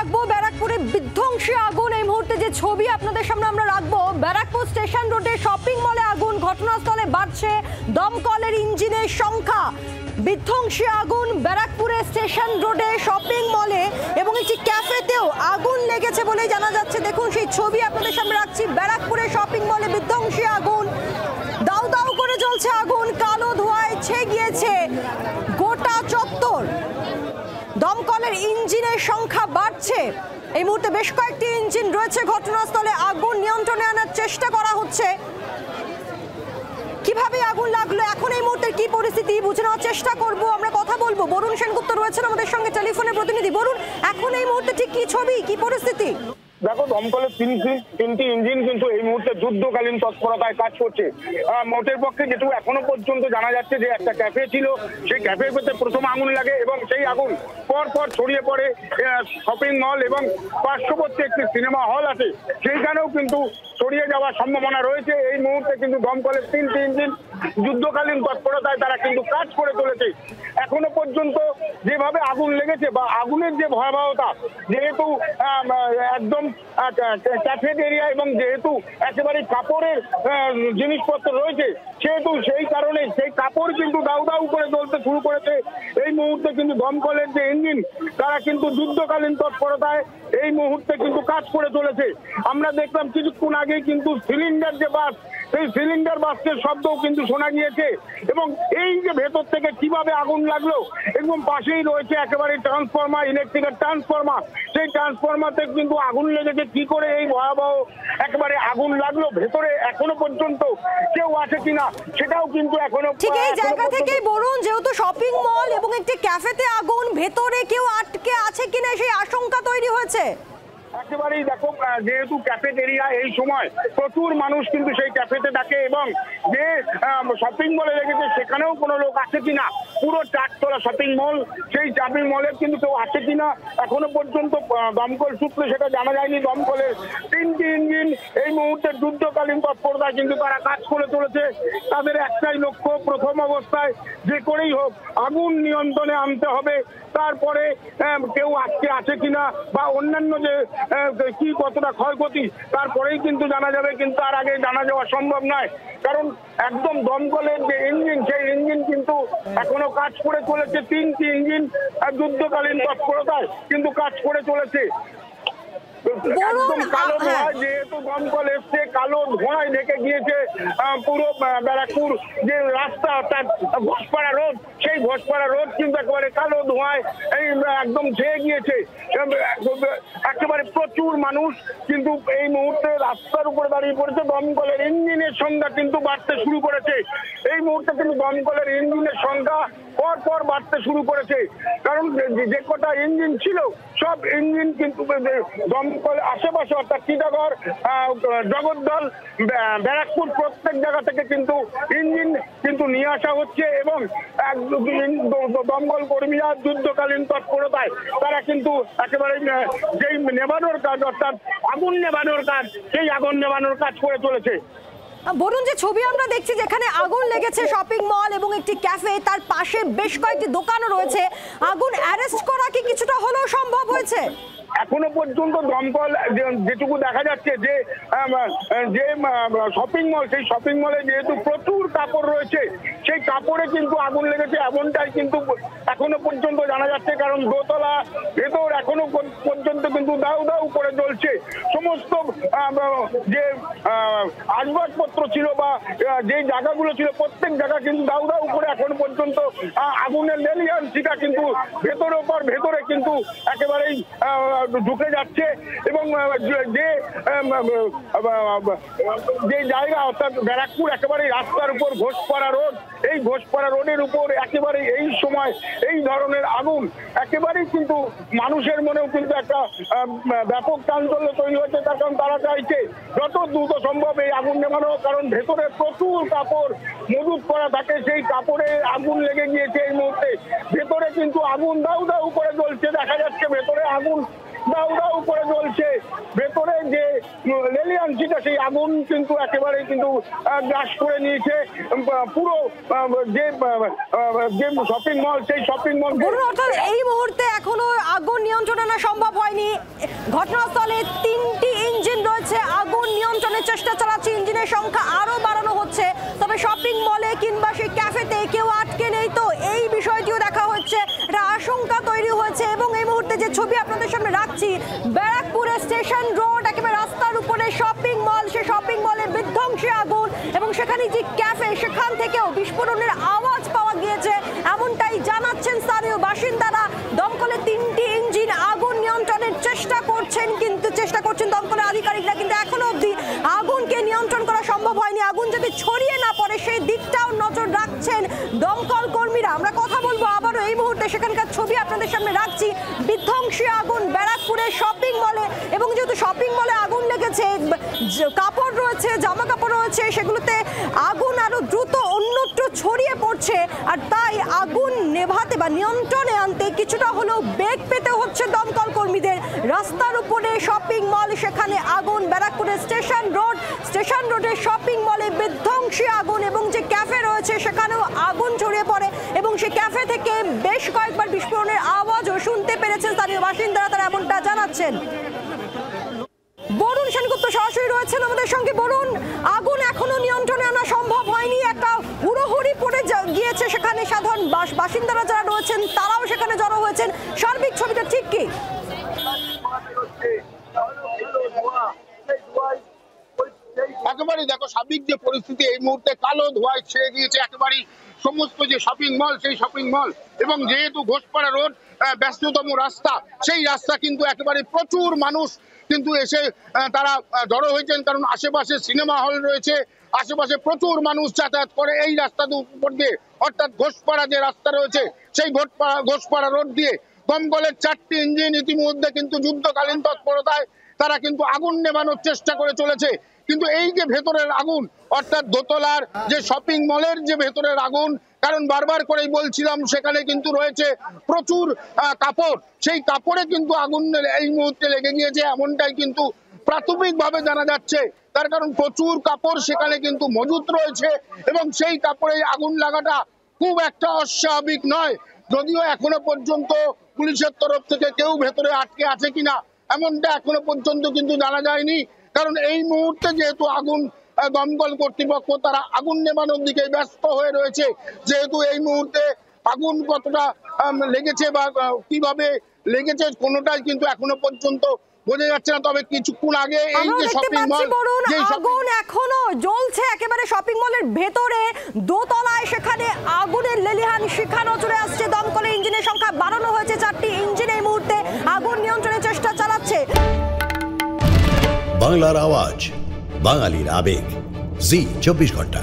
রাখবো ব্যারাকপুরে বিধ্বংসী আগুন। এই মুহূর্তে যে ছবি আপনাদের সামনে আমরা রাখবো, ব্যারাকপুর স্টেশন রোডে শপিং মলে আগুন, ঘটনাস্থলে বাড়ছে দমকলের ইঞ্জিনের সংখ্যা। বিধ্বংসী আগুন ব্যারাকপুরে স্টেশন রোডে শপিং মলে এবং একটি ক্যাফেতেও আগুন লেগেছে বলে জানা যাচ্ছে। দেখুন সেই ছবি আপনাদের সামনে রাখছি। ব্যারাকপুরে শপিং মলে বিধ্বংসী আগুন, দাউ দাউ করে জ্বলছে আগুন, কালো ধোঁয়ায় ছেয়ে গিয়েছে গোটা চত্বর। দমকলের ইঞ্জিনের সংখ্যা বাড়ছে। এই মুহূর্তে বেশ কয়েকটি ইঞ্জিন রয়েছে ঘটনাস্থলে। আগুন নিয়ন্ত্রণে আনার চেষ্টা করা হচ্ছে। কিভাবে আগুন লাগলো, এখন এই মুহূর্তে কি পরিস্থিতি বুঝে নেওয়ার চেষ্টা করব। আমরা কথা বলবো, বরুণ সেনগুপ্ত রয়েছেন আমাদের সঙ্গে টেলিফোনে প্রতিনিধি। বরুণ, এখন এই মুহূর্তে ঠিক কি ছবি, কি পরিস্থিতি? দেখো, দমকলের তিনটি ইঞ্জিন কিন্তু এই মুহূর্তে যুদ্ধকালীন তৎপরতায় কাজ করছে। মোটের পক্ষে যেটুকু এখনো পর্যন্ত জানা যাচ্ছে যে একটা ক্যাফে ছিল, সেই ক্যাফের ভেতরে প্রথম আগুন লাগে এবং সেই আগুন পর ছড়িয়ে পড়ে শপিং মল এবং পার্শ্ববর্তী একটি সিনেমা হল আছে, সেইখানেও কিন্তু ছড়িয়ে যাওয়ার সম্ভাবনা রয়েছে। এই মুহূর্তে কিন্তু দমকলের তিনটি ইঞ্জিন যুদ্ধকালীন তৎপরতায় তারা কিন্তু কাজ করে চলেছে। এখনো পর্যন্ত যেভাবে আগুন লেগেছে বা আগুনের যে ভয়াবহতা, যেহেতু একদম ক্যাফেটেরিয়া এবং যেহেতু একেবারে কাপড়ের জিনিসপত্র রয়েছে, সেহেতু সেই কারণে সেই কাপড় কিন্তু দাউ দাউ করে জ্বলতে শুরু করেছে। এই মুহূর্তে কিন্তু দমকলের যে ইঞ্জিন, তারা কিন্তু যুদ্ধকালীন তৎপরতায় এই মুহূর্তে কিন্তু কাজ করে চলেছে। আমরা দেখলাম কিছুক্ষণ আগেই কিন্তু সিলিন্ডার যে বাস, সেই সিলিন্ডার বাসের শব্দও কিন্তু শোনা গিয়েছে। এবং এই যে ভেতর থেকে কিভাবে আগুন লাগলো, একদম পাশেই রয়েছে একেবারে ট্রান্সফরমার, ইলেকট্রিকের ট্রান্সফরমার, সেই ট্রান্সফরমারতে কিন্তু আগুন লেগেছে। কি করে এই ভয়াবহ একেবারে আগুন লাগলো, ভেতরে এখনো পর্যন্ত কেউ আছে কিনা সেটাও কিন্তু এখনো ঠিক এই জায়গা থেকেই বলুন, যেহেতু শপিং মল এবং একটি ক্যাফেতে আগুন, ভেতরে কেউ আটকে আছে কিনা সেই আশঙ্কা তৈরি হয়েছে। একেবারেই দেখো, যেহেতু ক্যাফেটেরিয়া, এই সময় প্রচুর মানুষ কিন্তু সেই ক্যাফেতে থাকে এবং যে শপিং মলে লেগেছে সেখানেও কোনো লোক আছে কিনা, পুরো চারতলা শপিং মল, সেই শপিং মলে কিন্তু কেউ আছে কিনা এখনো পর্যন্ত দমকল সূত্রে সেটা জানা যায়নি। দমকলের তিনটি ইঞ্জিন এই মুহূর্তে যুদ্ধকালীন তৎপরতায় কিন্তু তারা কাজ করে চলেছে। তাদের একটাই লক্ষ্য, প্রথম অবস্থায় যে করেই হোক আগুন নিয়ন্ত্রণে আনতে হবে। তারপরে কেউ আটকে আছে কিনা বা অন্যান্য যে কি কতটা ক্ষয়ক্ষতি, তারপরেই কিন্তু জানা যাবে, কিন্তু তার আগে জানা যাওয়া সম্ভব নয়। কারণ একদম দমকলের যে ইঞ্জিন, সেই ইঞ্জিন কিন্তু এখনো কাজ করে চলেছে। তিনটি ইঞ্জিন যুদ্ধকালীন তৎপরতায় কিন্তু কাজ করে চলেছে। একদম কালো ধোঁয়া, যেহেতু দমকল এসছে, কালো ধোঁয়ায় ঢেকে গিয়েছে পুরো ব্যারাকপুর যে রাস্তা, অর্থাৎ ঘোষপাড়া রোড, সেই ঘোষপাড়া রোড কিন্তু একেবারে কালো ধোঁয়ায় এই একদম ছেয়ে গিয়েছে। একেবারে প্রচুর মানুষ কিন্তু এই মুহূর্তে রাস্তার উপরে দাঁড়িয়ে পড়েছে। দমকলের ইঞ্জিনের সংখ্যা কিন্তু বাড়তে শুরু করেছে। এই মুহূর্তে কিন্তু দমকলের ইঞ্জিনের সংখ্যা পর বাড়তে শুরু করেছে। কারণ যে কটা ইঞ্জিন ছিল, সব ইঞ্জিন কিন্তু দমকল আশেপাশে, অর্থাৎ টিটাগড়, জগদ্দল, ব্যারাকপুর, প্রত্যেক জায়গা থেকে কিন্তু ইঞ্জিন কিন্তু নিয়ে আসা হচ্ছে এবং দমকল কর্মীরা যুদ্ধকালীন তৎপরতায় তারা কিন্তু একেবারে যেই নেভানোর কাজ, অর্থাৎ আগুন নেভানোর কাজ, সেই আগুন নেভানোর কাজ করে চলেছে। বলুন, যে ছবি আমরা দেখছি যেখানে আগুন লেগেছে শপিং মল এবং একটি ক্যাফে, তার পাশে বেশ কয়েকটি দোকানও রয়েছে, আগুন অ্যারেস্ট করা কি কিছুটা হলেও সম্ভব হয়েছে? এখনো পর্যন্ত দমকল যেটুকু দেখা যাচ্ছে যে শপিং মল, সেই শপিং মলে যেহেতু প্রচুর কাপড় রয়েছে, সেই কাপড়ে কিন্তু আগুন লেগেছে এমনটাই কিন্তু এখনো পর্যন্ত জানা যাচ্ছে। কারণ দোতলা ভেতর এখনো পর্যন্ত কিন্তু দাউ দাউ করে জ্বলছে। সমস্ত যে আসবাবপত্র ছিল বা যে জায়গাগুলো ছিল, প্রত্যেক জায়গা কিন্তু দাউ দাউ করে এখনো পর্যন্ত আগুনের লেলিয়ান শিখা কিন্তু ভেতরে কিন্তু একেবারেই ঢুকে যাচ্ছে। এবং যে জায়গা, অর্থাৎ ব্যারাকপুর একেবারে রাস্তার উপর ঘোষপাড়া রোড, এই ঘোষপাড়া রোডের উপর একেবারে এই সময় এই ধরনের আগুন একেবারেই কিন্তু মানুষের মনেও কিন্তু একটা ব্যাপক চাঞ্চল্য তৈরি হয়েছে। তার কারণ তারা চাইছে যত দ্রুত সম্ভব এই আগুন নেভানো। কারণ ভেতরে প্রচুর কাপড় মজুত করা থাকে, সেই কাপড়ে আগুন লেগে গিয়েছে। এই মুহূর্তে ভেতরে কিন্তু আগুন দাউ দাউ করে জ্বলছে, দেখা যাচ্ছে ভেতরে আগুন দাউ দাউ করে জ্বলছে। ভেতরে যে লেলিয়ানসিটা সেই আগুন কিন্তু একেবারে কিন্তু গ্রাস করে নিয়েছে পুরো যে শপিং মল, সেই শপিং মল। অর্থাৎ এই মুহূর্তে এখনো আগুন নিয়ন্ত্রণে আনা সম্ভব হয়নি। ঘটনাস্থলে 3টি ইঞ্জিন রয়েছে, আগুন নিয়ন্ত্রণের চেষ্টা চালাচ্ছে, ইঞ্জিনের সংখ্যা আরো বাড়ানো হচ্ছে। তবে শপিং মলে কিংবা সেই ক্যাফেতে কেউ আটকে নেই, তো এই বিষয়টিও দেখা হচ্ছে, একটা আশঙ্কা তৈরি হয়েছে। এবং এই মুহূর্তে যে ছবি আপনাদের সামনে রাখছি, ব্যারাকপুরের স্টেশন রোড, একেবারে রাস্তার উপরে শপিং মল, সেই শপিং মলে বিধ্বংসী আগুন এবং সেখানে যে ক্যাফে, সেখান থেকেও বিস্ফোরণের আওয়াজ পাওয়া গিয়েছে, এমনটাই জানাচ্ছেন স্থানীয় বাসিন্দারা। দমকলের 3টি ইঞ্জিন আগুন নিয়ন্ত্রণের চেষ্টা করছেন দমকলের আধিকারিকরা, কিন্তু এখনো অবধি আগুনকে নিয়ন্ত্রণ করা সম্ভব হয়নি। আগুন যদি ছড়িয়ে না পড়ে সেই দিকটাও নজর রাখছেন দমকল কর্মীরা। আমরা কথা বলবো আবারও এই মুহূর্তে, সেখানকার ছবি আপনাদের সামনে রাখছি, বিধ্বংসী আগুন ব্যারাকপুরের শপিং মলে। এবং যেহেতু শপিং মলে আগুন লেগেছে, কাপড় রয়েছে, জামা কাপড় রয়েছে, সেগুলোতে আগুন আরো দ্রুত অন্যত্র ছড়িয়ে পড়ছে। আর তাই আগুন নেভাতে বা নিয়ন্ত্রণে আনতে কিছুটা হলেও বেগ পেতে হচ্ছে দমকল কর্মীদের। রাস্তার উপরে শপিং মল, সেখানে আগুন। ব্যারাকপুরের স্টেশন রোডের শপিং মলে বিধ্বংসী আগুন এবং যে ক্যাফে রয়েছে সেখানেও আগুন ছড়িয়ে পড়ে এবং সেই ক্যাফে থেকে বেশ কয়েকবার বিস্ফোরণের আওয়াজও শুনতে পেরেছেন স্থানীয় বাসিন্দারা, তারা এমনটা জানাচ্ছেন। বরুণ সেনগুপ্ত সরাসরি রয়েছেন আমাদের সঙ্গে। বরুণ, আগুন এখনো নিয়ন্ত্রণে আনা সম্ভব হয়নি, একটা হুড়োহুড়ি পড়ে গিয়েছে সেখানে, সাধারণ বাসিন্দারা যারা রয়েছেন তারাও সেখানে জড়ো হয়েছেন, সার্বিক ছবিটা ঠিক কি? একেবারে দেখো, সার্বিক যে পরিস্থিতি এই মুহূর্তে কালো ধোঁয়ায় ছেয়ে গিয়েছে একেবারে সমস্ত যে শপিং মল, সেই শপিং মল। এবং যেহেতু ঘোষপাড়া রোড ব্যস্ততম রাস্তা, সেই রাস্তা কিন্তু একেবারে প্রচুর মানুষ কিন্তু এসে তারা জড়ো হয়েছেন, কারণ আশেপাশে সিনেমা হল রয়েছে, আশেপাশে প্রচুর মানুষ যাতায়াত করে এই রাস্তার উপর দিয়ে। অর্থাৎ ঘোষপাড়া যে রাস্তা রয়েছে, সেই ঘোষপাড়া রোড দিয়ে দমকলের 4টি ইঞ্জিন ইতিমধ্যে কিন্তু যুদ্ধকালীন তৎপরতায় তারা কিন্তু আগুন নেভানোর চেষ্টা করে চলেছে। কিন্তু এই যে ভেতরের আগুন, অর্থাৎ দোতলার যে শপিং মলের যে ভেতরের আগুন, কারণ বারবার করেই বলছিলাম সেখানে কিন্তু রয়েছে প্রচুর কাপড়, সেই কাপড়ে কিন্তু আগুন এই মুহূর্তে লেগে গিয়েছে, এমনটাই কিন্তু প্রাথমিকভাবে জানা যাচ্ছে। তার কারণ প্রচুর কাপড় সেখানে কিন্তু মজুত রয়েছে এবং সেই কাপড়ে আগুন লাগাটা খুব একটা অস্বাভাবিক নয়। যদিও এখনো পর্যন্ত পুলিশের তরফ থেকে কেউ ভেতরে আটকে আছে কিনা এমনটা এখনো পর্যন্ত কিন্তু জানা যায়নি, কারণ এই মুহূর্তে যেহেতু আগুন, দমকল কর্তৃপক্ষ তারা আগুন নেভানোর দিকে ব্যস্ত হয়ে রয়েছে। যেহেতু এই মুহূর্তে আগুন কতটা লেগেছে বা কিভাবে লেগেছে কোনোটাই কিন্তু এখনো পর্যন্ত বোঝা যাচ্ছে না। তবে কিছুক্ষণ আগে এই যে শপিং মল, আগুন এখনো জ্বলছে একেবারে শপিং মলের ভেতরে, দোতলায়, সেখানে আগুনের লেলিহান শিখা নজরে আসছে। দমকলের ইঞ্জিনের সংখ্যা বাড়ানো হয়েছে, 4টি ইঞ্জিন এই মুহূর্তে আগুন নিয়ন্ত্রণের চেষ্টা চালাচ্ছে। বাংলার আওয়াজ, বাঙালির আবেগ, জি 24 ঘন্টা।